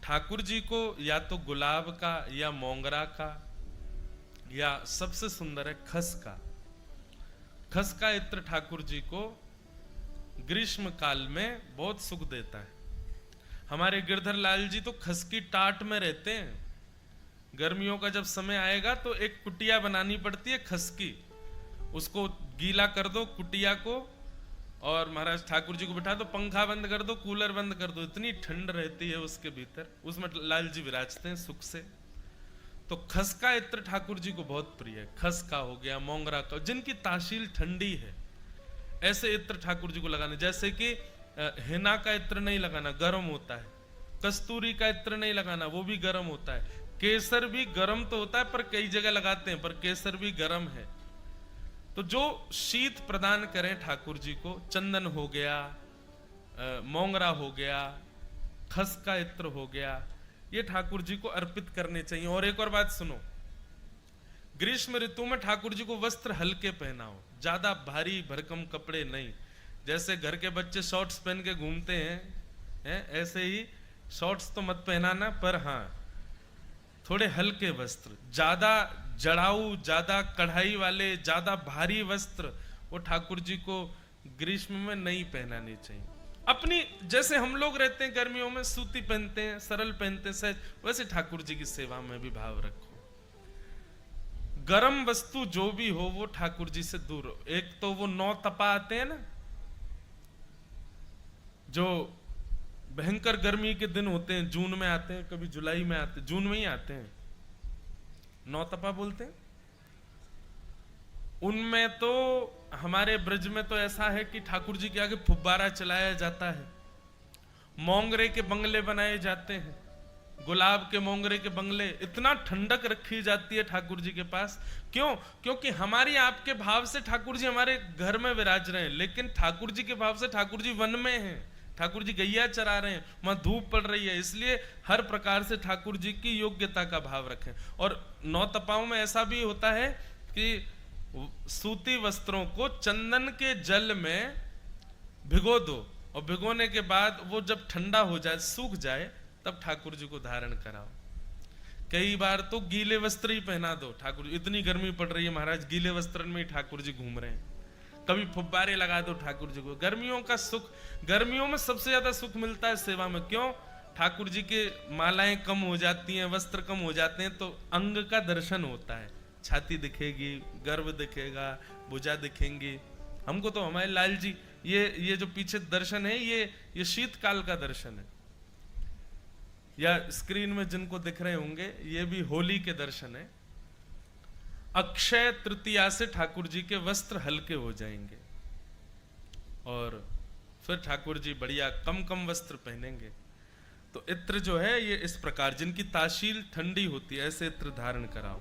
ठाकुर जी को या तो गुलाब का या मोंगरा का, या सबसे सुंदर है खस का। खस का इत्र ठाकुर जी को ग्रीष्म काल में बहुत सुख देता है। हमारे गिरधर लाल जी तो खस की टाट में रहते हैं। गर्मियों का जब समय आएगा तो एक कुटिया बनानी पड़ती है खस की, उसको गीला कर दो कुटिया को, और महाराज ठाकुर जी को बिठा दो, पंखा बंद कर दो, कूलर बंद कर दो, इतनी ठंड रहती है उसके भीतर, उसमें लाल जी विराजते हैं सुख से। तो खस का इत्र ठाकुर जी को बहुत प्रिय है। खस का हो गया, मोंगरा का, जिनकी तासील ठंडी है ऐसे इत्र ठाकुर जी को लगाने। जैसे कि हिना का इत्र नहीं लगाना, गर्म होता है। कस्तूरी का इत्र नहीं लगाना, वो भी गर्म होता है। केसर भी गर्म तो होता है पर कई जगह लगाते हैं, पर केसर भी गर्म है। तो जो शीत प्रदान करें ठाकुर जी को, चंदन हो गया, मोंगरा हो गया, खस का इत्र हो गया, ये ठाकुर जी को अर्पित करने चाहिए। और एक और बात सुनो, ग्रीष्म ऋतु में ठाकुर जी को वस्त्र हल्के पहनाओ, ज्यादा भारी भरकम कपड़े नहीं। जैसे घर के बच्चे शॉर्ट्स पहन के घूमते हैं, ऐसे ही शॉर्ट्स तो मत पहनाना, पर हाँ थोड़े हल्के वस्त्र। ज्यादा जड़ाऊ, ज्यादा कढ़ाई वाले, ज्यादा भारी वस्त्र वो ठाकुर जी को ग्रीष्म में नहीं पहनाने चाहिए। अपनी जैसे हम लोग रहते हैं गर्मियों में सूती पहनते हैं, सरल पहनते हैं सहज, वैसे ठाकुर जी की सेवा में भी भाव रखो। गरम वस्तु जो भी हो वो ठाकुर जी से दूर हो। एक तो वो 9 तपा आते हैं ना, जो भयंकर गर्मी के दिन होते हैं, जून में आते हैं, कभी जुलाई में आते हैं, जून में ही आते हैं, 9 तपा बोलते हैं। उनमें तो हमारे ब्रज में तो ऐसा है कि ठाकुर जी के आगे फुब्बारा चलाया जाता है, मोंगरे के बंगले बनाए जाते हैं, गुलाब के मोंगरे के बंगले, इतना ठंडक रखी जाती है ठाकुर जी के पास। क्यों? क्योंकि हमारी आपके भाव से ठाकुर जी हमारे घर में विराज रहे हैं, लेकिन ठाकुर जी के भाव से ठाकुर जी वन में हैं, ठाकुर जी गैया चरा रहे हैं, वहां धूप पड़ रही है, इसलिए हर प्रकार से ठाकुर जी की योग्यता का भाव रखें। और 9 तपाओं में ऐसा भी होता है कि सूती वस्त्रों को चंदन के जल में भिगो दो, और भिगोने के बाद वो जब ठंडा हो जाए, सूख जाए, तब ठाकुर जी को धारण कराओ। कई बार तो गीले वस्त्र ही पहना दो ठाकुर जी, इतनी गर्मी पड़ रही है महाराज, गीले वस्त्र में ही ठाकुर जी घूम रहे हैं। कभी फुब्बारे लगा दो ठाकुर जी को। गर्मियों का सुख, गर्मियों में सबसे ज्यादा सुख मिलता है सेवा में। क्यों? ठाकुर जी के मालाएं कम हो जाती हैं, वस्त्र कम हो जाते हैं, तो अंग का दर्शन होता है, छाती दिखेगी, गर्भ दिखेगा, भुजा दिखेंगी। हमको तो हमारे लाल जी, ये जो पीछे दर्शन है, ये शीतकाल का दर्शन है, या स्क्रीन में जिनको दिख रहे होंगे ये भी होली के दर्शन है। अक्षय तृतीया से ठाकुर जी के वस्त्र हल्के हो जाएंगे, और फिर ठाकुर जी बढ़िया कम कम वस्त्र पहनेंगे। तो इत्र जो है ये इस प्रकार, जिनकी तासील ठंडी होती है ऐसे इत्र धारण कराओ।